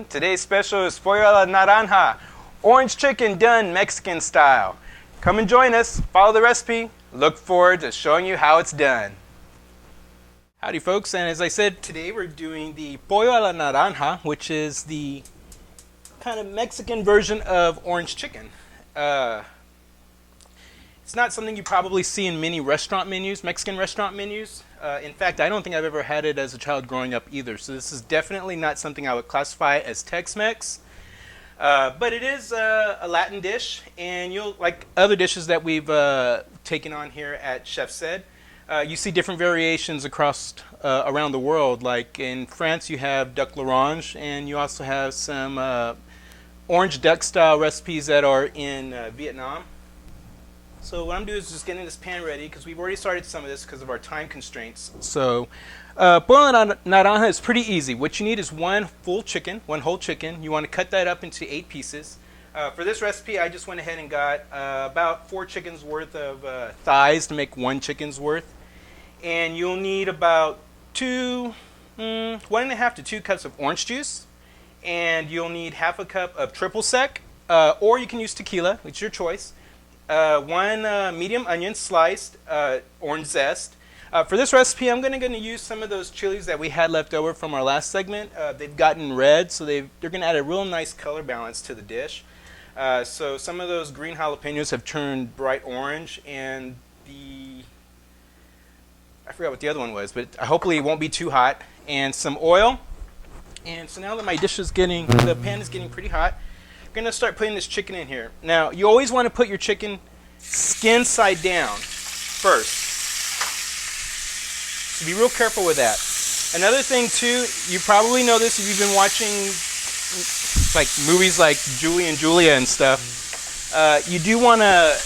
Today's special is Pollo a la Naranja, orange chicken done Mexican style. Come and join us, follow the recipe, look forward to showing you how it's done. Howdy folks, and as I said, today we're doing the Pollo a la Naranja, which is the kind of Mexican version of orange chicken. It's not something you probably see in many restaurant menus, Mexican restaurant menus. In fact, I don't think I've ever had it as a child growing up either. So this is definitely not something I would classify as Tex-Mex. But it is a Latin dish, and you'll like other dishes that we've taken on here at Chef Said. You see different variations across around the world. Like in France, you have duck l'orange, and you also have some orange duck style recipes that are in Vietnam. So what I'm doing is just getting this pan ready because we've already started some of this because of our time constraints. So Pollo a la Naranja is pretty easy. What you need is one whole chicken. You want to cut that up into 8 pieces. For this recipe, I just went ahead and got about 4 chickens worth of thighs to make 1 chicken's worth. And you'll need about 1.5 to 2 cups of orange juice. And you'll need half a cup of triple sec, or you can use tequila, it's your choice. 1 medium onion sliced, orange zest. For this recipe, I'm going to use some of those chilies that we had left over from our last segment. They've gotten red, so they're going to add a real nice color balance to the dish. So some of those green jalapenos have turned bright orange, and I forgot what the other one was, but hopefully it won't be too hot. And some oil. And so now that my dish is the pan is getting pretty hot, I'm going to start putting this chicken in here. Now, you always want to put your chicken skin side down first. So be real careful with that. Another thing too, you probably know this if you've been watching like movies like Julie and Julia and stuff. You do want to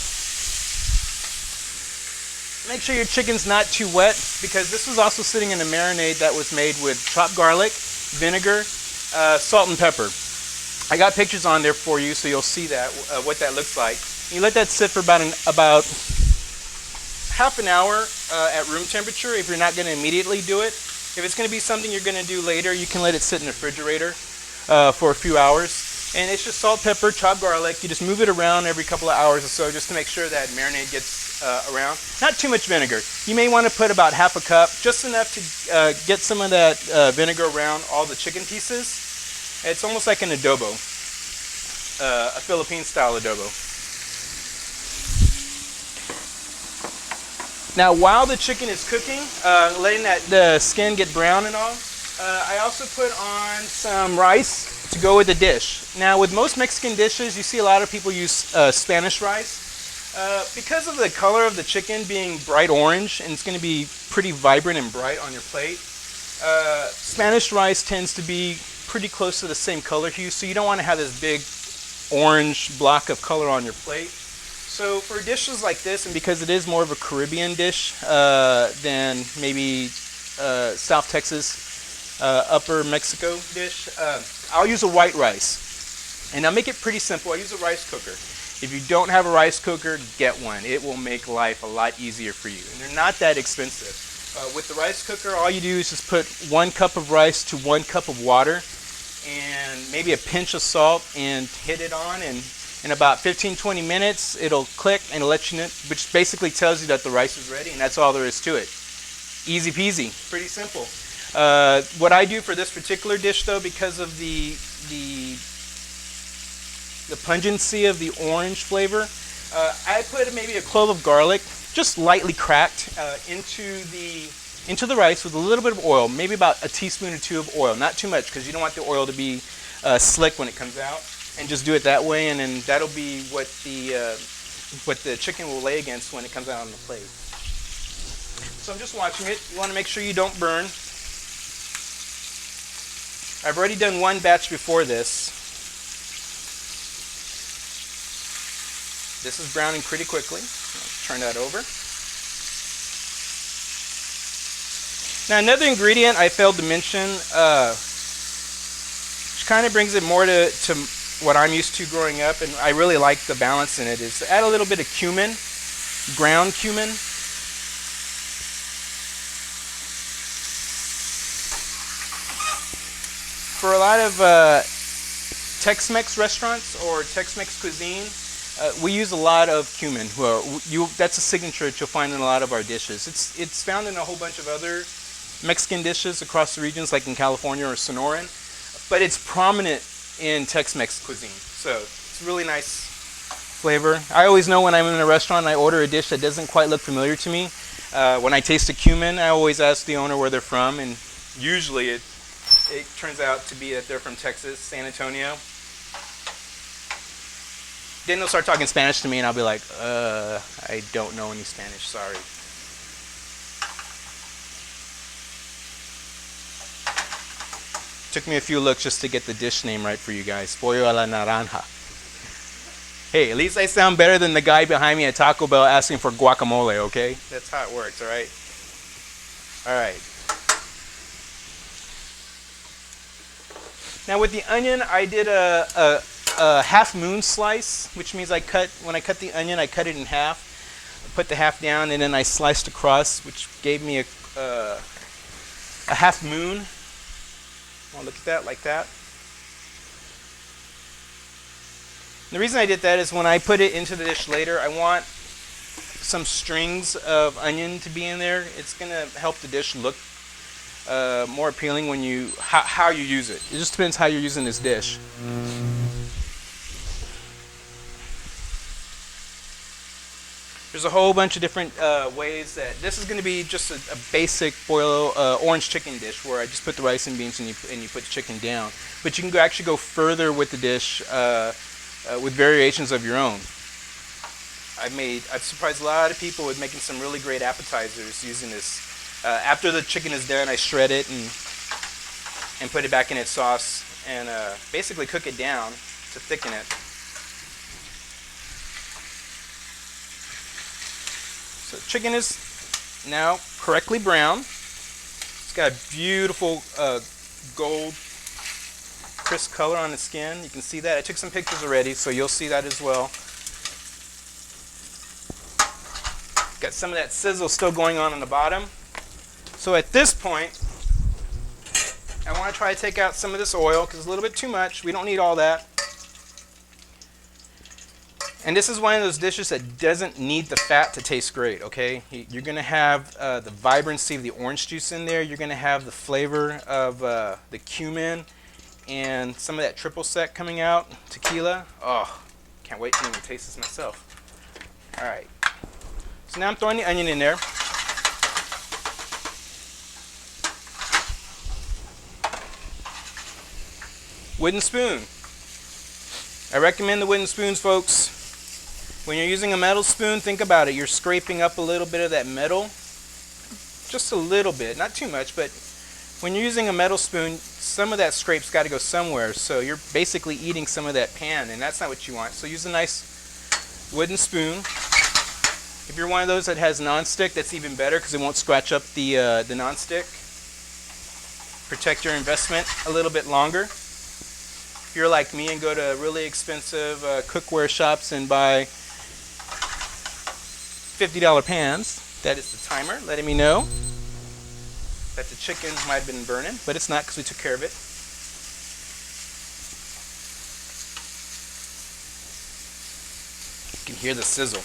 make sure your chicken's not too wet, because this was also sitting in a marinade that was made with chopped garlic, vinegar, salt and pepper. I got pictures on there for you so you'll see that what that looks like. You let that sit for about half an hour at room temperature if you're not going to immediately do it. If it's going to be something you're going to do later, you can let it sit in the refrigerator for a few hours. And it's just salt, pepper, chopped garlic. You just move it around every couple of hours or so just to make sure that marinade gets around. Not too much vinegar. You may want to put about half a cup, just enough to get some of that vinegar around all the chicken pieces. It's almost like an adobo, a Philippine-style adobo. Now, while the chicken is cooking, letting the skin get brown and all, I also put on some rice to go with the dish. Now, with most Mexican dishes, you see a lot of people use Spanish rice. Because of the color of the chicken being bright orange, and it's going to be pretty vibrant and bright on your plate, Spanish rice tends to be pretty close to the same color hue, so you don't want to have this big orange block of color on your plate. So for dishes like this, and because it is more of a Caribbean dish than maybe South Texas, Upper Mexico dish, I'll use a white rice. And I'll make it pretty simple. I use a rice cooker. If you don't have a rice cooker, get one. It will make life a lot easier for you. And they're not that expensive. With the rice cooker, all you do is just put 1 cup of rice to 1 cup of water and maybe a pinch of salt and hit it on, and in about 15-20 minutes it'll click and it'll let you know, which basically tells you that the rice is ready, and that's all there is to it. Easy peasy, pretty simple. What I do for this particular dish though, because of the pungency of the orange flavor, I put maybe a clove of garlic, just lightly cracked, into the rice with a little bit of oil, maybe about a teaspoon or 2 of oil, not too much because you don't want the oil to be slick when it comes out. And just do it that way, and then that'll be what the chicken will lay against when it comes out on the plate. So I'm just watching it. You want to make sure you don't burn. I've already done 1 batch before this. This is browning pretty quickly. I'll turn that over. Now another ingredient I failed to mention, which kind of brings it more to what I'm used to growing up, and I really like the balance in it, is to add a little bit of cumin, ground cumin. For a lot of Tex-Mex restaurants or Tex-Mex cuisine, we use a lot of cumin. That's a signature that you'll find in a lot of our dishes. It's found in a whole bunch of other Mexican dishes across the regions, like in California or Sonoran, but it's prominent in Tex-Mex cuisine. So it's a really nice flavor. I always know when I'm in a restaurant and I order a dish that doesn't quite look familiar to me. When I taste the cumin, I always ask the owner where they're from, and usually it turns out to be that they're from Texas, San Antonio. Then they'll start talking Spanish to me, and I'll be like, I don't know any Spanish, sorry. Took me a few looks just to get the dish name right for you guys. Pollo a la naranja. Hey, at least I sound better than the guy behind me at Taco Bell asking for guacamole, okay? That's how it works, all right? All right. Now with the onion, I did a half moon slice, which means when I cut the onion, I cut it in half, put the half down, and then I sliced across, which gave me a half moon. Oh, look at that, like that. The reason I did that is when I put it into the dish later, I want some strings of onion to be in there. It's going to help the dish look more appealing when how you use it. It just depends how you're using this dish. There's a whole bunch of different ways that this is going to be just a basic Pollo orange chicken dish where I just put the rice and beans and you put the chicken down. But you can actually go further with the dish with variations of your own. I've surprised a lot of people with making some really great appetizers using this. After the chicken is done, I shred it and put it back in its sauce and basically cook it down to thicken it. So chicken is now correctly brown. It's got a beautiful gold crisp color on the skin. You can see that. I took some pictures already, so you'll see that as well. Got some of that sizzle still going on the bottom. So at this point, I want to try to take out some of this oil because it's a little bit too much. We don't need all that. And this is one of those dishes that doesn't need the fat to taste great, okay? You're going to have the vibrancy of the orange juice in there. You're going to have the flavor of the cumin and some of that triple sec coming out, tequila. Oh, can't wait to even taste this myself. All right. So now I'm throwing the onion in there. Wooden spoon. I recommend the wooden spoons, folks. When you're using a metal spoon, think about it. You're scraping up a little bit of that metal. Just a little bit, not too much, but when you're using a metal spoon, some of that scrape's got to go somewhere. So you're basically eating some of that pan, and that's not what you want. So use a nice wooden spoon. If you're one of those that has nonstick, that's even better because it won't scratch up the nonstick. Protect your investment a little bit longer. If you're like me and go to really expensive cookware shops and buy $50 pans, that is the timer letting me know that the chicken might have been burning, but it's not because we took care of it. You can hear the sizzle.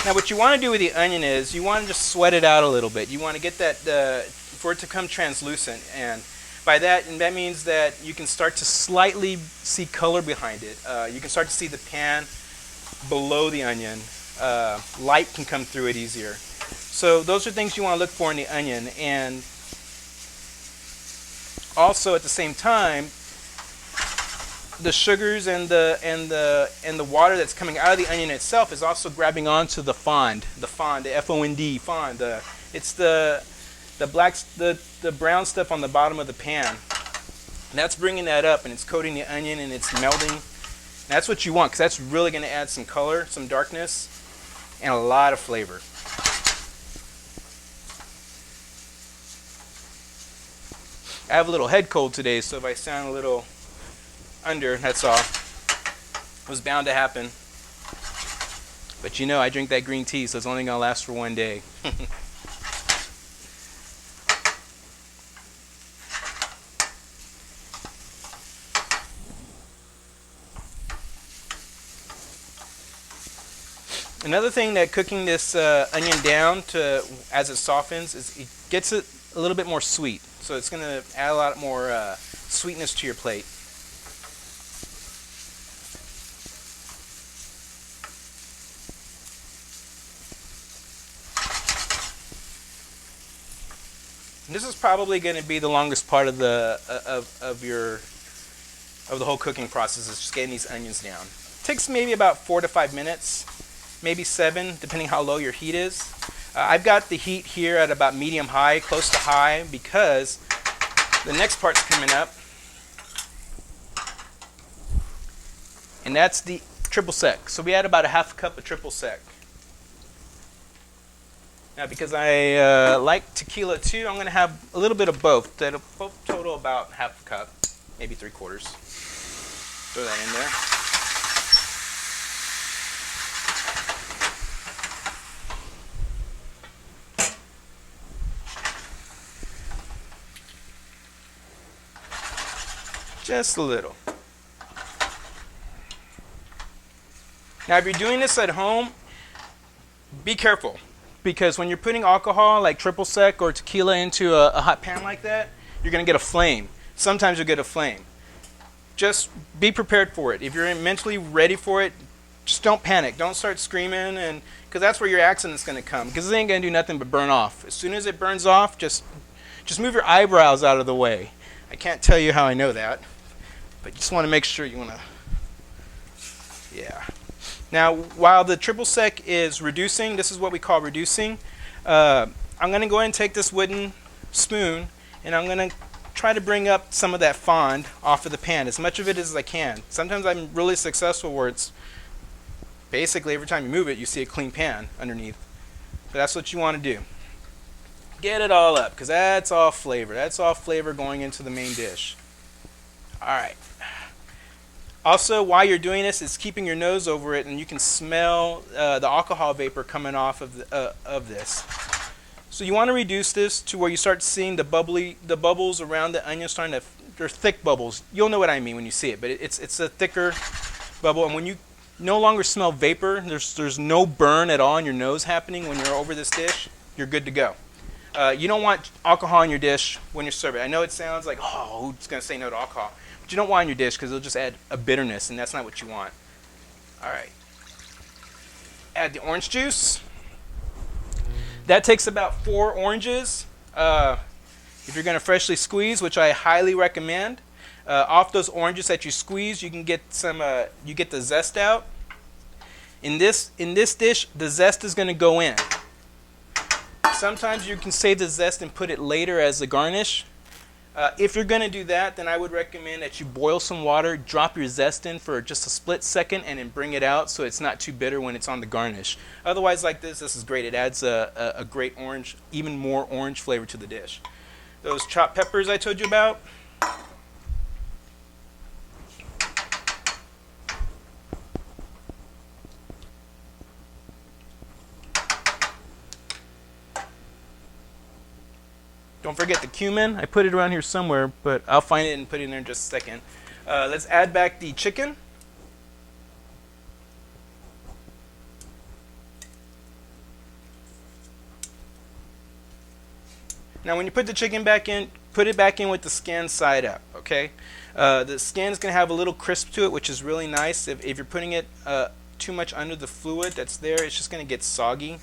Now what you want to do with the onion is you want to just sweat it out a little bit. You want to get that for it to come translucent, and by that means that you can start to slightly see color behind it. You can start to see the pan below the onion. Light can come through it easier. So those are things you want to look for in the onion, and also at the same time, the sugars and the water that's coming out of the onion itself is also grabbing onto the fond, the F-O-N-D, fond. It's the brown stuff on the bottom of the pan. And that's bringing that up, and it's coating the onion, and it's melting. And that's what you want, because that's really going to add some color, some darkness, and a lot of flavor. I have a little head cold today, so if I sound a little under, that's all. It was bound to happen. But you know, I drink that green tea, so it's only going to last for one day. Another thing that cooking this onion down to as it softens is it gets it a little bit more sweet. So it's going to add a lot more sweetness to your plate. And this is probably going to be the longest part of the of the whole cooking process, is just getting these onions down. It takes maybe about 4 to 5 minutes, maybe 7, depending how low your heat is. I've got the heat here at about medium high, close to high, because the next part's coming up, and that's the triple sec. So we add about a half a cup of triple sec. Now, because I like tequila too, I'm going to have a little bit of both. That'll both total about half a cup, maybe 3/4. Throw that in there. Just a little. Now, if you're doing this at home, be careful. Because when you're putting alcohol like triple sec or tequila into a hot pan like that, you're going to get a flame. Sometimes you'll get a flame. Just be prepared for it. If you're mentally ready for it, just don't panic. Don't start screaming, and because that's where your accident's going to come. Because it ain't going to do nothing but burn off. As soon as it burns off, just move your eyebrows out of the way. I can't tell you how I know that, but you just want to make sure you want to, yeah. Now, while the triple sec is reducing, this is what we call reducing, I'm going to go ahead and take this wooden spoon, and I'm going to try to bring up some of that fond off of the pan, as much of it as I can. Sometimes I'm really successful where it's basically every time you move it, you see a clean pan underneath. But that's what you want to do. Get it all up, because that's all flavor. That's all flavor going into the main dish. All right. Also, while you're doing this, it's keeping your nose over it, and you can smell the alcohol vapor coming off of this. So you want to reduce this to where you start seeing the bubbles around the onion starting to, they're thick bubbles. You'll know what I mean when you see it, but it's a thicker bubble. And when you no longer smell vapor, there's no burn at all in your nose happening when you're over this dish, you're good to go. You don't want alcohol in your dish when you're serving. I know it sounds like, oh, who's going to say no to alcohol? But you don't want in your dish because it'll just add a bitterness, and that's not what you want. All right. Add the orange juice. That takes about 4 oranges. If you're going to freshly squeeze, which I highly recommend, off those oranges that you squeeze, you can get some. You get the zest out. In this dish, the zest is going to go in. Sometimes you can save the zest and put it later as a garnish. If you're going to do that, then I would recommend that you boil some water, drop your zest in for just a split second, and then bring it out so it's not too bitter when it's on the garnish. Otherwise, like this is great. It adds a great orange, even more orange flavor to the dish. Those chopped peppers I told you about. Don't forget the cumin. I put it around here somewhere, but I'll find it and put it in there in just a second. Let's add back the chicken. Now when you put the chicken back in, put it back in with the skin side up, okay? The skin is going to have a little crisp to it, which is really nice. If you're putting it too much under the fluid that's there, it's just going to get soggy.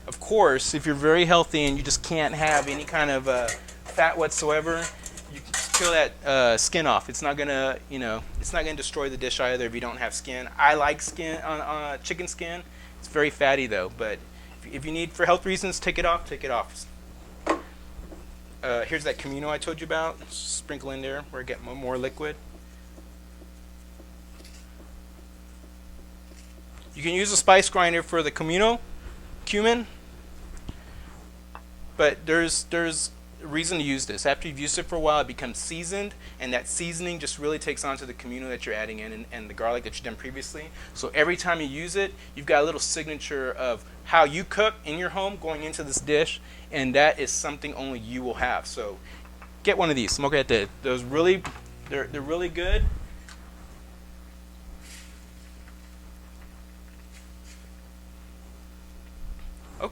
Of course, if you're very healthy and you just can't have any kind of fat whatsoever, you can peel that skin off. It's not gonna, it's not gonna destroy the dish either if you don't have skin. I like skin on chicken skin. It's very fatty though, but if you need for health reasons, take it off. Take it off. Here's that comino I told you about. Sprinkle in there where it gets more liquid. You can use a spice grinder for the cumin, but there's a reason to use this. After you've used it for a while, it becomes seasoned, and that seasoning just really takes onto the comino that you're adding in and the garlic that you've done previously. So every time you use it, you've got a little signature of how you cook in your home going into this dish, and that is something only you will have. So get one of these. Smoke at the they're really good.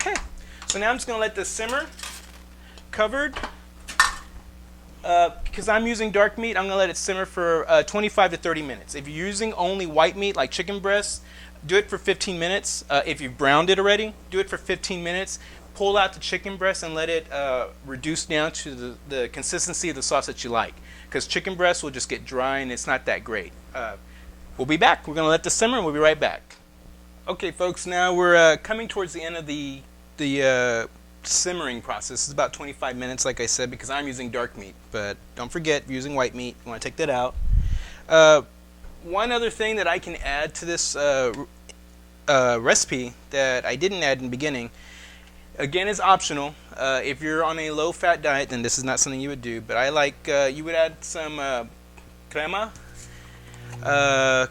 Okay, so now I'm just gonna let this simmer, covered. Because I'm using dark meat, I'm gonna let it simmer for 25 to 30 minutes. If you're using only white meat, like chicken breasts, do it for 15 minutes. If you've browned it already, do it for 15 minutes. Pull out the chicken breast and let it reduce down to the consistency of the sauce that you like. Because chicken breast will just get dry and it's not that great. We'll be back. We're gonna let this simmer and we'll be right back. Okay, folks, now we're coming towards the end of the simmering process. It's about 25 minutes, like I said, because I'm using dark meat. But don't forget, if you're using white meat, you want to take that out. One other thing that I can add to this recipe that I didn't add in the beginning, again, is optional. If you're on a low-fat diet, then this is not something you would do. But I like, you would add some crema.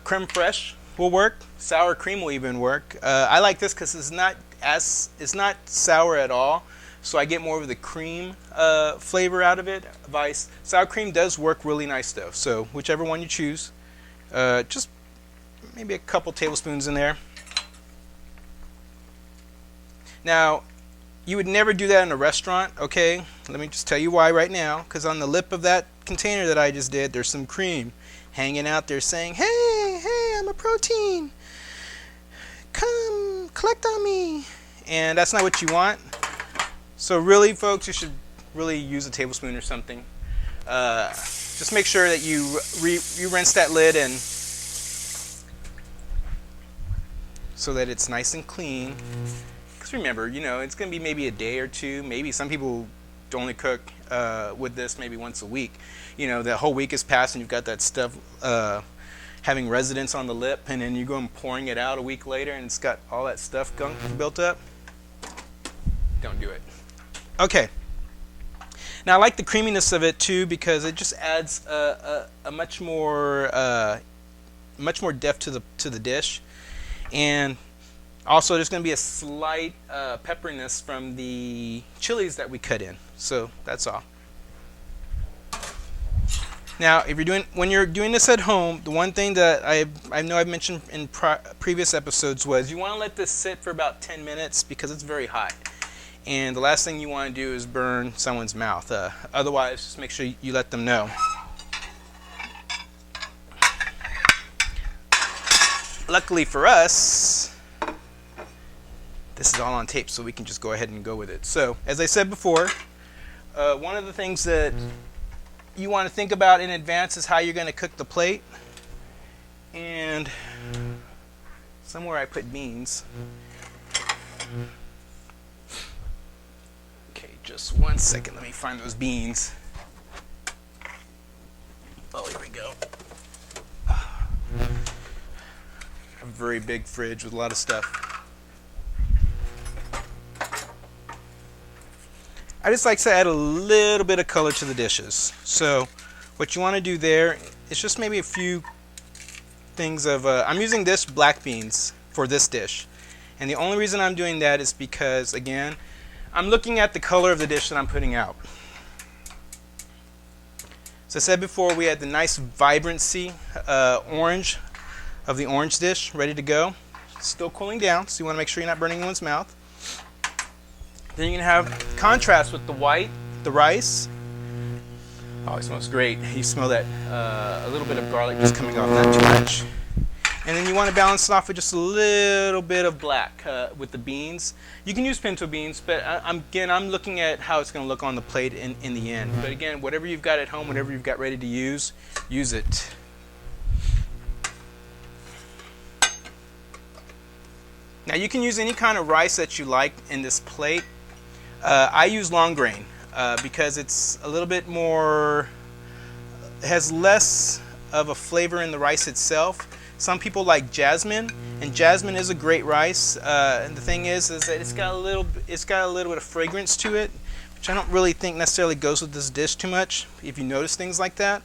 Creme fraiche will work. Sour cream will even work. I like this because it's not sour at all, so I get more of the cream flavor out of it. Sour cream does work really nice though, so whichever one you choose. Just maybe a couple tablespoons in there. Now, you would never do that in a restaurant, okay? Let me just tell you why right now, because on the lip of that container that I just did, there's some cream hanging out there saying, hey, I'm a protein. Come, collect on me. And that's not what you want. So really, folks, you should really use a tablespoon or something. Just make sure that you rinse that lid and so that it's nice and clean. Because remember, it's going to be maybe a day or two. Maybe some people only cook with this maybe once a week. The whole week has passed and you've got that stuff having residence on the lip, and then you go and pouring it out a week later and it's got all that stuff gunk built up. Don't do it. Okay. Now I like the creaminess of it too because it just adds a much more depth to the dish, and also there's going to be a slight pepperiness from the chilies that we cut in. So that's all. Now, when you're doing this at home, the one thing that I know I've mentioned in previous episodes was you want to let this sit for about 10 minutes because it's very hot. And the last thing you want to do is burn someone's mouth. Otherwise, just make sure you let them know. Luckily for us, this is all on tape, so we can just go ahead and go with it. So, as I said before, one of the things that you want to think about in advance is how you're going to cook the plate. And somewhere I put beans. Okay, just 1 second. Let me find those beans. Oh, here we go. A very big fridge with a lot of stuff. I just like to add a little bit of color to the dishes. So what you want to do there is just maybe a few things of, I'm using this black beans for this dish. And the only reason I'm doing that is because, again, I'm looking at the color of the dish that I'm putting out. So I said before, we had the nice vibrancy orange of the orange dish ready to go. Still cooling down, so you want to make sure you're not burning anyone's mouth. Then you're going to have contrast with the white, the rice. Oh, it smells great. You smell that, a little bit of garlic just coming off, not too much. And then you want to balance it off with just a little bit of black with the beans. You can use pinto beans, but I'm looking at how it's going to look on the plate in the end. But again, whatever you've got at home, whatever you've got ready to use it. Now you can use any kind of rice that you like in this plate. I use long grain because it's a little bit more, has less of a flavor in the rice itself. Some people like jasmine, and jasmine is a great rice. And the thing is that it's got a little bit of fragrance to it, which I don't really think necessarily goes with this dish too much. If you notice things like that,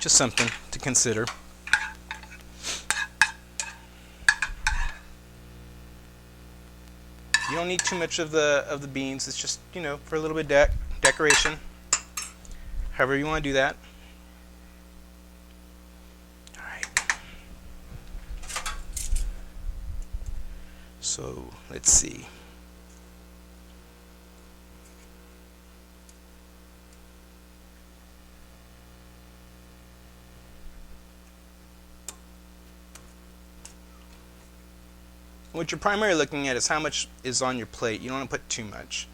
just something to consider. You don't need too much of the beans. It's just, for a little bit of decoration. However you want to do that. So let's see. What you're primarily looking at is how much is on your plate. You don't want to put too much.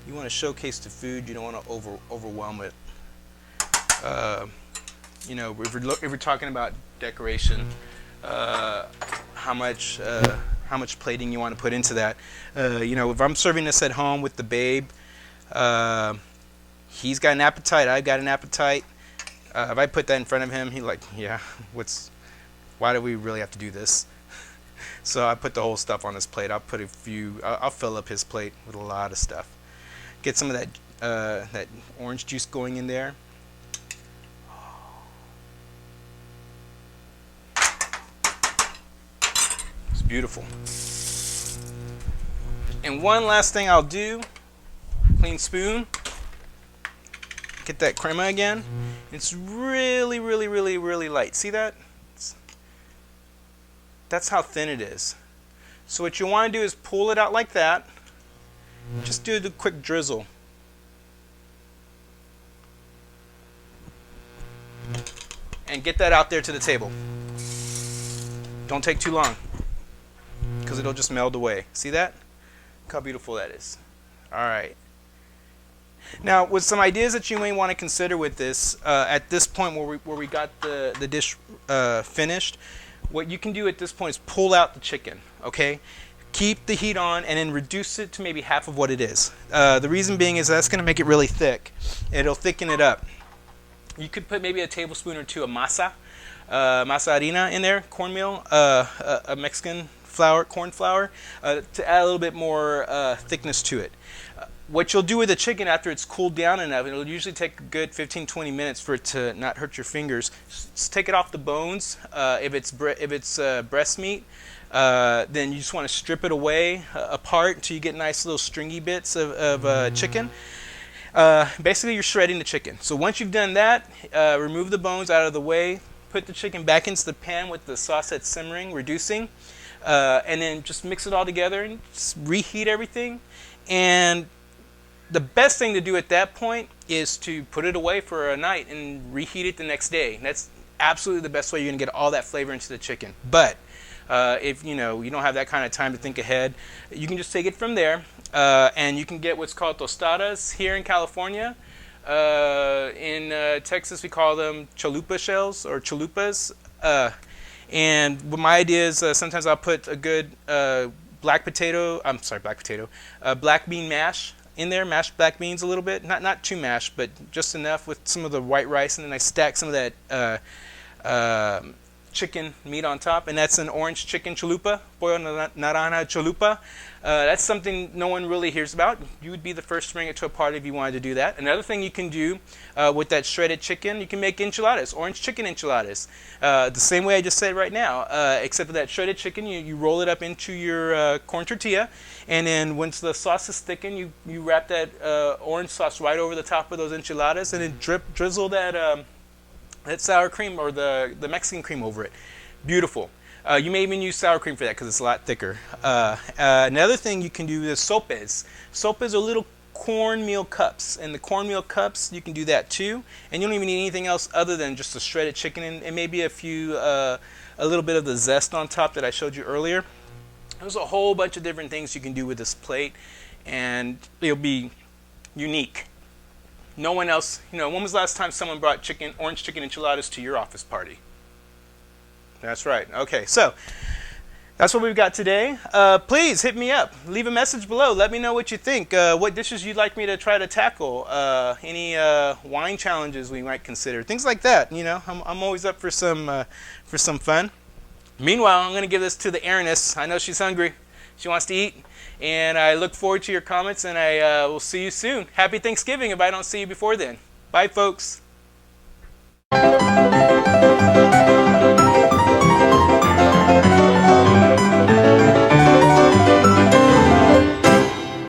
You want to showcase the food. You don't want to overwhelm it. You know, if we're talking about decoration, how much plating you want to put into that. You know, if I'm serving this at home with the babe, he's got an appetite. I've got an appetite. If I put that in front of him, he's like, yeah, why do we really have to do this? So I put the whole stuff on his plate. I'll put I'll fill up his plate with a lot of stuff. Get some of that orange juice going in there. It's beautiful. And one last thing I'll do, clean spoon. Get that crema again. It's really, really, really, really light. See that? That's how thin it is. So what you want to do is pull it out like that. Just do the quick drizzle. And get that out there to the table. Don't take too long, because it'll just meld away. See that? Look how beautiful that is. All right. Now, with some ideas that you may want to consider with this, at this point where we got the dish finished, what you can do at this point is pull out the chicken, okay? Keep the heat on and then reduce it to maybe half of what it is. The reason being is that's going to make it really thick. It'll thicken it up. You could put maybe a tablespoon or two of masa harina in there, cornmeal, a Mexican flour, corn flour, to add a little bit more thickness to it. What you'll do with the chicken after it's cooled down enough, it'll usually take a good 15-20 minutes for it to not hurt your fingers. Just take it off the bones. If it's breast meat, then you just want to strip it away apart until you get nice little stringy bits of chicken. Basically, you're shredding the chicken. So once you've done that, remove the bones out of the way. Put the chicken back into the pan with the sauce that's simmering, reducing, and then just mix it all together and just reheat everything. And the best thing to do at that point is to put it away for a night and reheat it the next day. That's absolutely the best way you're going to get all that flavor into the chicken. But if you don't have that kind of time to think ahead, you can just take it from there, and you can get what's called tostadas here in California. In Texas, we call them chalupa shells or chalupas. And my idea is sometimes I'll put a good black bean mash in there, mashed black beans a little bit, not too mashed, but just enough with some of the white rice, and then I stack some of that chicken meat on top, and that's an orange chicken chalupa, Pollo Naranja chalupa. That's something no one really hears about. You would be the first to bring it to a party if you wanted to do that. Another thing you can do with that shredded chicken, you can make enchiladas, orange chicken enchiladas. The same way I just said right now, except for that shredded chicken, you roll it up into your corn tortilla, and then once the sauce is thickened, you wrap that orange sauce right over the top of those enchiladas, and then drizzle that sour cream or the Mexican cream over it. Beautiful. You may even use sour cream for that because it's a lot thicker. Another thing you can do is sopes. Sopes are little cornmeal cups, and the cornmeal cups, you can do that too. And you don't even need anything else other than just the shredded chicken and maybe a little bit of the zest on top that I showed you earlier. There's a whole bunch of different things you can do with this plate, and it'll be unique. No one else, when was the last time someone brought orange chicken enchiladas to your office party? That's right. Okay, so that's what we've got today. Please hit me up. Leave a message below. Let me know what you think. What dishes you'd like me to try to tackle. Any wine challenges we might consider. Things like that. I'm always up for some fun. Meanwhile, I'm going to give this to the Aaroness. I know she's hungry. She wants to eat. And I look forward to your comments, and I will see you soon. Happy Thanksgiving if I don't see you before then. Bye, folks.